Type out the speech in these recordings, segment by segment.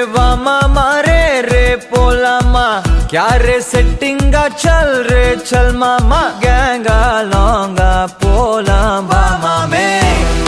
वामा मारे रे पोलामा क्या रे सेटिंगा चल रे चल मामा गैंगा लौंगा पोला वामा में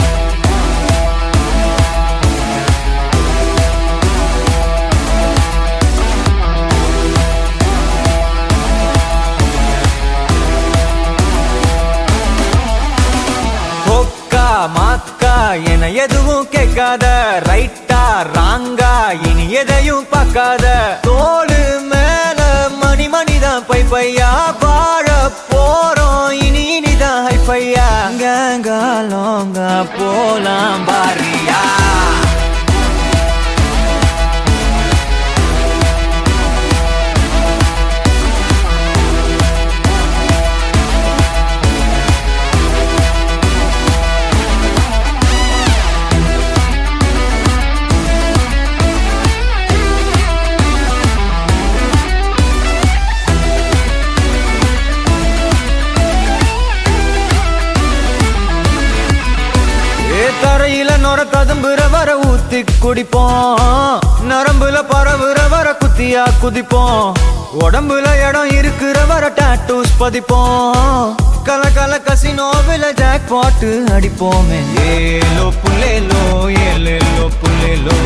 மாக்கா என எதுவும் கேட்காத ரைட்டா ராங்கா இனி எதையும் பார்க்காத தோளு மேல மணி மணிதான் பை பையா வாழ போறோம் இனி இனிதான் ஹைஃபையா கேங்கா லோங்கா போலாம் பாரியா தரையில நொர ததும்புற வர ஊத்தி குடிப்போம் நரம்புல பரவுற வர குத்தியா குதிப்போம் உடம்புல இடம் இருக்கிற வர டாட்டூஸ் பதிப்போம் கல கல கசினோவில ஜாக் பாட்டு அடிப்போமே ஏலோ புல்லேலோ ஏலேலோ புல்லேலோ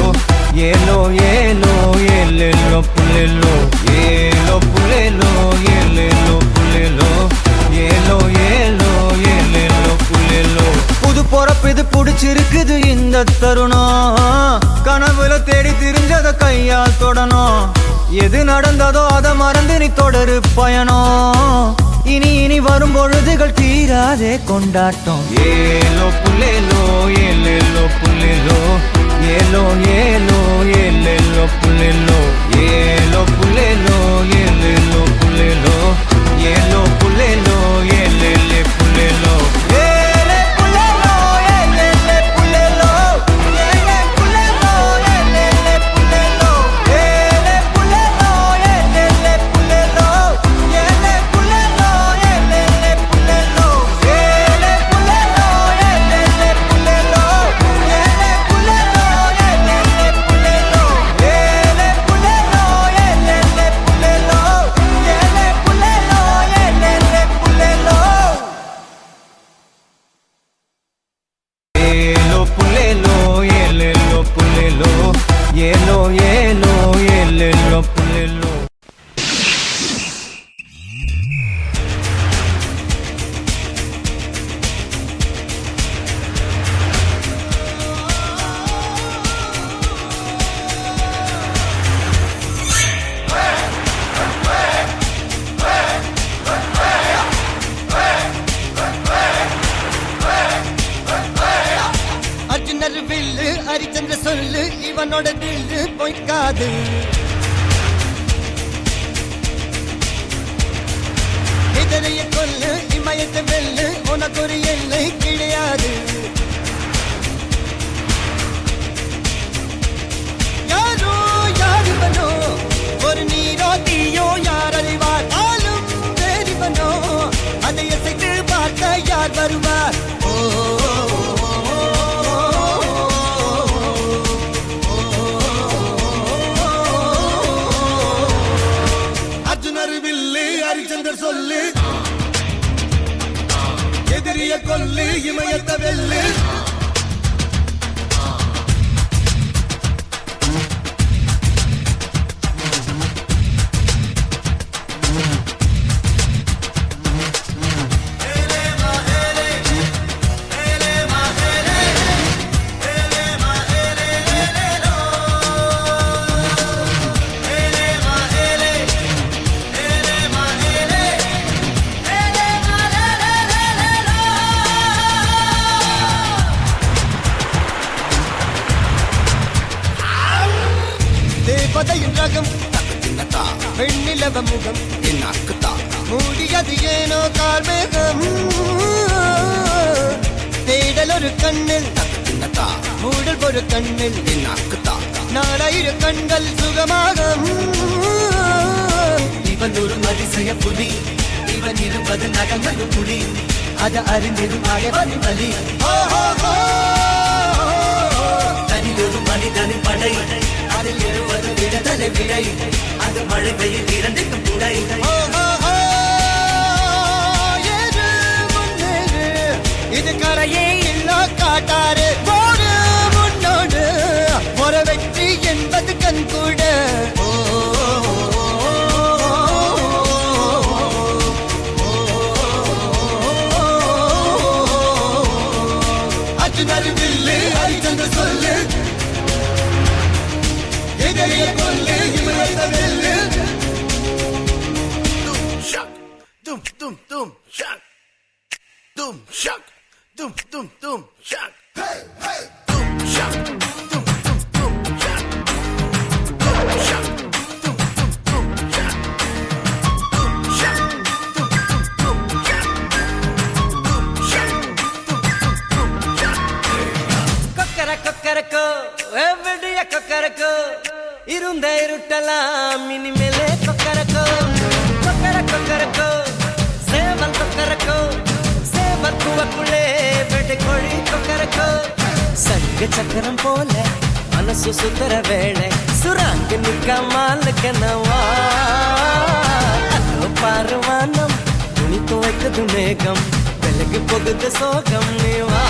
ஏலோ ஏலோ ஏலேலோ புல்லேலோ ஏலோ புல்லேலோ ஏலேலோ புல்லேலோ ஏலோ ஏலோ ஏலேலோ புல்லேலோ புது பொறப்பு இது புடிச்சிருக்குது இந்த தருணம் கனவுல தேடி திரிஞ்சத கையால் தொடணும் எது நடந்ததோ அதை மறந்து நீ தொடரு பயணம் இனி இனி வரும் பொழுதுகள் தீராதே கொண்டாட்டம் ஏலோ புல்லேலோ ஏலேலோ புல்லேலோ ஏலோ ஏலோ ஏலேலோ புல்லேலோ ஏலோ புல்லேலோ ஏலேலோ புல்லேலோ ஏலோ புல்லேலோ ஏலேலே புல்லேலோ Yellow, yellow, yellow, yellow. Harishchandra சொல்லு இவனோட தில்லு பொய்க்காது இதரைய கொல்லு இமயத்தை வெல்லு உனக்கு ஒரு எல்லை கிடையாது யாரோ யாருவனோ ஒரு நீரோ தீயோ யார் அறிவார் ஆளும் வேறிவனோ அதை அசைத்து பார்க்க யார் வருவார் ஓ ஹரிச்சந்திர சொல்லு எதிரிய கொல்லு இமயத்தை வெல்லு வெண்ணிலவ முகம் மூடியது ஏனோ கார்மேகம் தேடல் ஒரு கண்ணில் மூடல் ஒரு கண்ணில் நாடாயிரு கண்கள் சுகமாக இவன் ஒரு அதிசய புலி இவன் இருப்பது நகங்கள் புலி அதை அறிந்திடும் அழவன் வலி தனியொரு மனிதனின் படை அதில் எழுவது கொள்கை அது மழை பெய்யும் இரண்டுக்கும் துணை ஏறு முன்னேறு இது கரையே இல்ல காட்டாரு போடு முன்னோடு ஒரு வெற்றி என்பது கண் கூட அர்ஜுனர் வில்லு ஹரிச்சந்திர சொல்லு எதிரிய கொல்லு இவரது வெல்லு Dum dum dum shock. Dum shock. Dum dum dum shock. Hey hey. Dum shock. Dum dum dum shock. Dum shock. Dum dum dum shock. Dum shock. Dum dum dum shock. Dum shock. Dum dum dum shock. Kokkarakko எவ்வளிய Kokkarakko இருந்த இருட்டலாம் இனிமேலே கொக்கரக்கோ கொக்கரக்கோ சேவல் கொக்கரக்கோ சேவல் கூவக்குள்ளே வெட்டை கோழி கொக்கரக்கோ சங்க சக்கரம் போல மனசு சுந்தர வேளை சுராங்க நிக்காமல் கனவா அதோ பாருவானம் துணி துவைக்குது மேகம் விலகு போகுது சோகம் நீவா